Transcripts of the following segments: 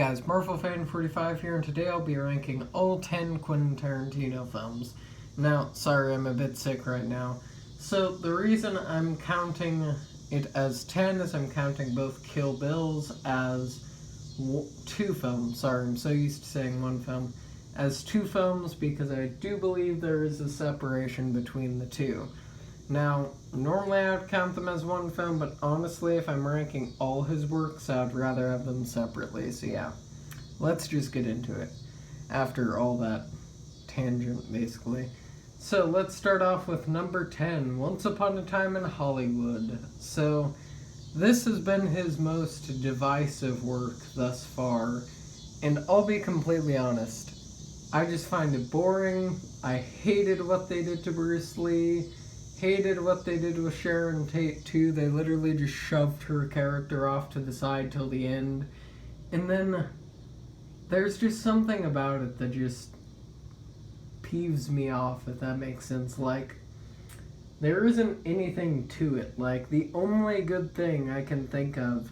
guys, Marvel Fan 45 here, and today I'll be ranking all 10 Quentin Tarantino films. Now, sorry, I'm a bit sick right now. So, the reason I'm counting it as 10 is I'm counting both Kill Bills as two films. Sorry, I'm so used to saying one film. As two films because I do believe there is a separation between the two. Now, normally I would count them as one film, but honestly, if I'm ranking all his works, I'd rather have them separately. So yeah, let's just get into it. After all that tangent, basically. So let's start off with number 10, Once Upon a Time in Hollywood. So this has been his most divisive work thus far, and I'll be completely honest, I just find it boring. I hated what they did to Bruce Lee. Hated what they did with Sharon Tate too. They literally just shoved her character off to the side till the end. And then there's just something about it that just peeves me off, if that makes sense. Like, there isn't anything to it. Like, the only good thing I can think of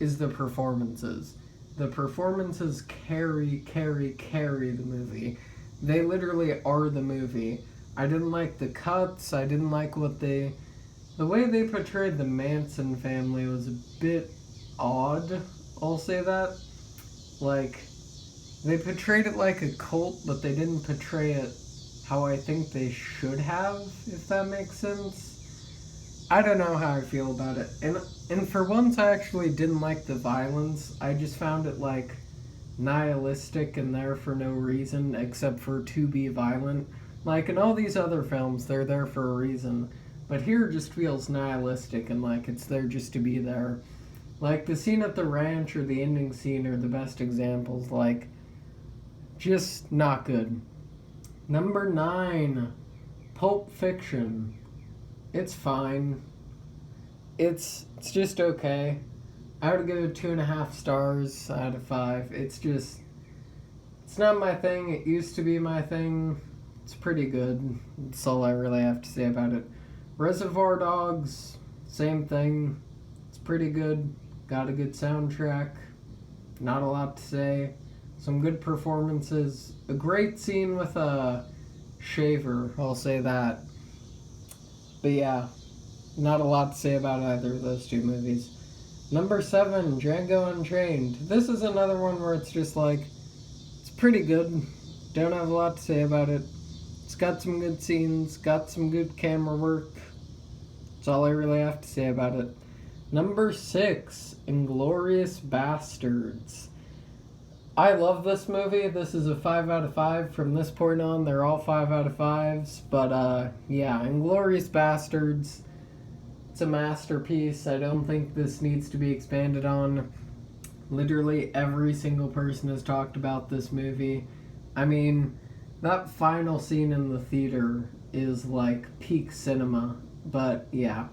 is the performances. The performances carry the movie. They literally are the movie. I didn't like the cuts. I didn't like the way they portrayed the Manson family was a bit odd. I'll say that. Like, they portrayed it like a cult, but they didn't portray it how I think they should have, if that makes sense. I don't know how I feel about it. And for once, I actually didn't like the violence. I just found it, like, nihilistic and there for no reason except for to be violent. Like, in all these other films, they're there for a reason. But here it just feels nihilistic and like it's there just to be there. Like, the scene at the ranch or the ending scene are the best examples. Like, just not good. Number 9, Pulp Fiction. It's fine. It's just okay. I would give it 2.5 stars out of 5. It's not my thing. It used to be my thing. It's pretty good. That's all I really have to say about it. Reservoir Dogs, same thing. It's pretty good. Got a good soundtrack. Not a lot to say. Some good performances. A great scene with a shaver, I'll say that. But yeah, not a lot to say about either of those two movies. Number 7, Django Unchained. This is another one where it's just like, it's pretty good. Don't have a lot to say about it. It's got some good scenes, got some good camera work. That's all I really have to say about it. Number 6, Inglourious Basterds. I love this movie. This is a 5 out of 5. From this point on, they're all 5 out of 5s. But, yeah, Inglourious Basterds. It's a masterpiece. I don't think this needs to be expanded on. Literally every single person has talked about this movie. I mean, that final scene in the theater is like peak cinema. But yeah,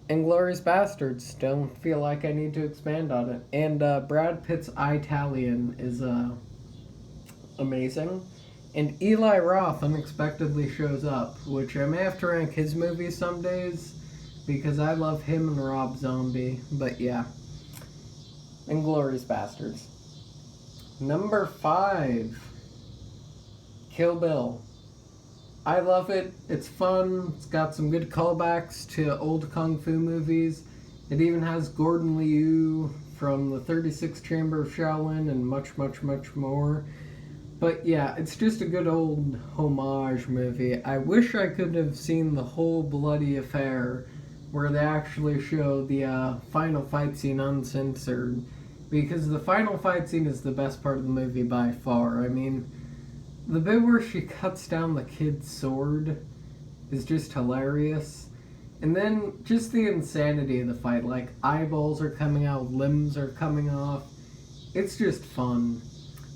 Inglourious Basterds. Don't feel like I need to expand on it. And Brad Pitt's Italian is amazing. And Eli Roth unexpectedly shows up, which I may have to rank his movies some days because I love him and Rob Zombie. But yeah, Inglourious Basterds. Number 5, Kill Bill. I love it. It's fun. It's got some good callbacks to old kung fu movies. It even has Gordon Liu from the 36th Chamber of Shaolin and much more. But yeah, it's just a good old homage movie. I wish I could have seen the whole bloody affair where they actually show the final fight scene uncensored, because the final fight scene is the best part of the movie by far. I mean, the bit where she cuts down the kid's sword is just hilarious. And then just the insanity of the fight, like eyeballs are coming out, limbs are coming off. It's just fun.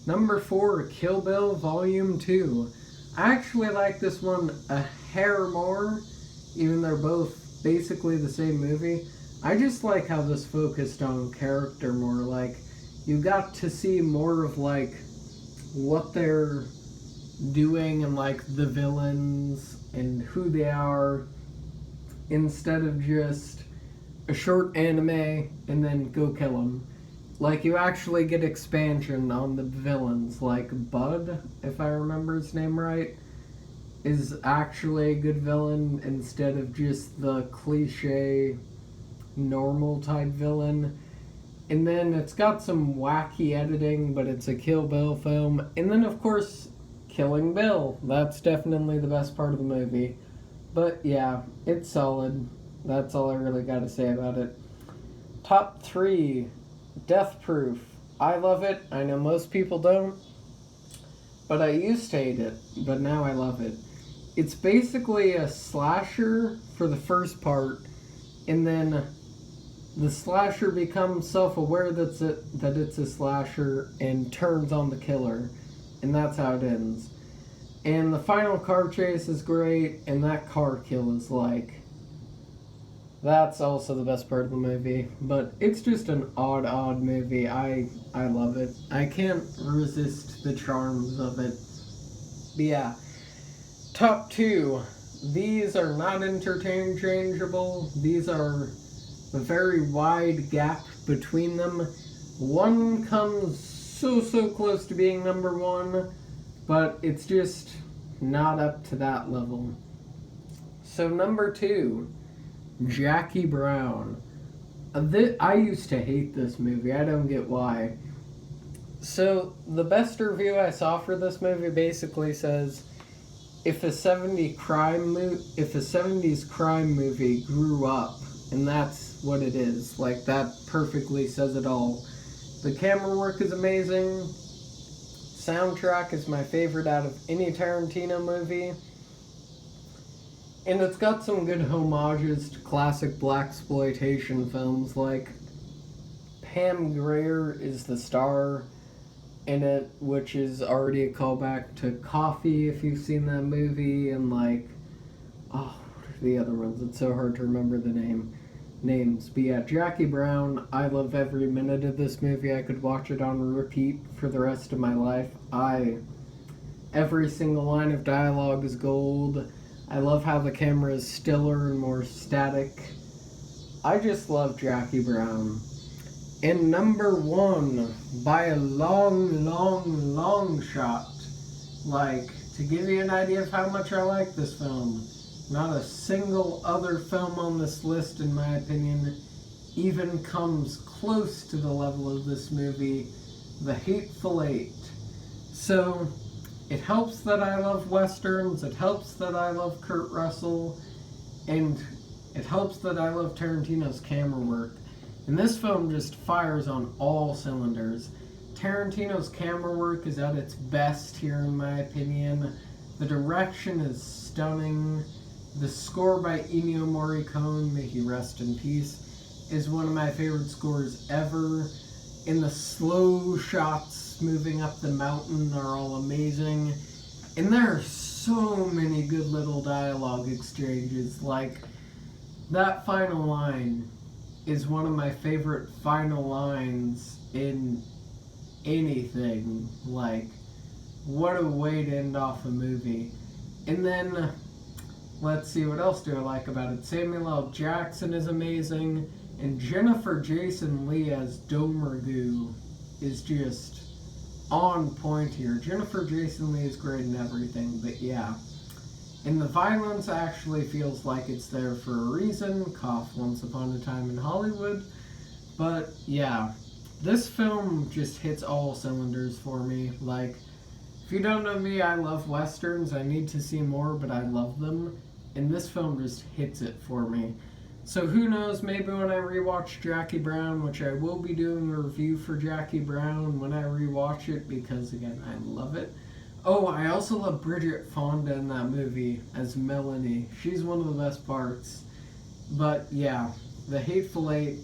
Number 4, Kill Bill Volume 2. I actually like this one a hair more, even though they're both basically the same movie. I just like how this focused on character more. Like, you got to see more of like what they're doing and like the villains and who they are, instead of just a short anime and then go kill them. Like, you actually get expansion on the villains. Like, Bud, if I remember his name right, is actually a good villain instead of just the cliche normal type villain. And then it's got some wacky editing, but it's a Kill Bill film. And then, of course, Killing Bill. That's definitely the best part of the movie. But yeah, it's solid. That's all I really got to say about it. Top 3, Death Proof. I love it. I know most people don't. But I used to hate it. But now I love it. It's basically a slasher for the first part. And then the slasher becomes self-aware that it's a slasher and turns on the killer. And that's how it ends. And the final car chase is great, and that car kill is like... That's also the best part of the movie. But it's just an odd movie. I love it. I can't resist the charms of it. But yeah. Top 2. These are not interchangeable. These are a very wide gap between them. One comes so close to being number 1, but it's just not up to that level. So number 2, Jackie Brown. I used to hate this movie. I don't get why. So the best review I saw for this movie basically says, if a 70s crime movie grew up, and that's what it is. Like, that perfectly says it all. The camera work is amazing. Soundtrack is my favorite out of any Tarantino movie. And it's got some good homages to classic blaxploitation films, like Pam Grier is the star in it, which is already a callback to Coffee, if you've seen that movie, and like, what are the other ones? It's so hard to remember the names. But yeah, Jackie Brown, I love every minute of this movie. I could watch it on repeat for the rest of my life. Every single line of dialogue is gold. I love how the camera is stiller and more static. I just love Jackie Brown. And number 1, by a long shot. Like, to give you an idea of how much I like this film, not a single other film on this list, in my opinion, even comes close to the level of this movie, The Hateful Eight. So, it helps that I love Westerns, it helps that I love Kurt Russell, and it helps that I love Tarantino's camera work. And this film just fires on all cylinders. Tarantino's camera work is at its best here, in my opinion. The direction is stunning. The score by Ennio Morricone, may he rest in peace, is one of my favorite scores ever. And the slow shots moving up the mountain are all amazing. And there are so many good little dialogue exchanges. Like, that final line is one of my favorite final lines in anything. Like, what a way to end off a movie. And then, let's see, what else do I like about it? Samuel L. Jackson is amazing, and Jennifer Jason Leigh as Domergue is just on point here. Jennifer Jason Leigh is great in everything, but yeah. And the violence actually feels like it's there for a reason. Cough, Once Upon a Time in Hollywood. But yeah, this film just hits all cylinders for me. Like, if you don't know me, I love Westerns. I need to see more, but I love them. And this film just hits it for me. So who knows, maybe when I rewatch Jackie Brown, which I will be doing a review for Jackie Brown when I rewatch it, because again, I love it. Oh, I also love Bridget Fonda in that movie as Melanie. She's one of the best parts. But yeah, The Hateful Eight,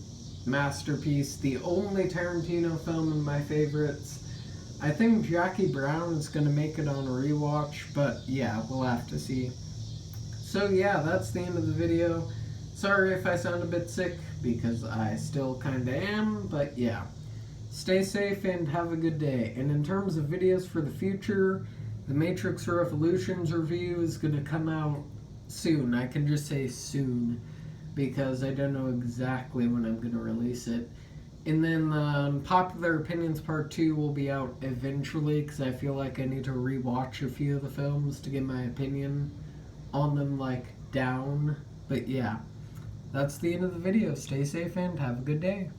masterpiece. The only Tarantino film in my favorites. I think Jackie Brown is going to make it on a rewatch, but yeah, we'll have to see. So yeah, that's the end of the video. Sorry if I sound a bit sick, because I still kinda am, but yeah. Stay safe and have a good day. And in terms of videos for the future, the Matrix Revolutions review is going to come out soon. I can just say soon, because I don't know exactly when I'm going to release it. And then the Popular Opinions Part 2 will be out eventually because I feel like I need to rewatch a few of the films to get my opinion on them, like, down. But yeah, that's the end of the video. Stay safe and have a good day.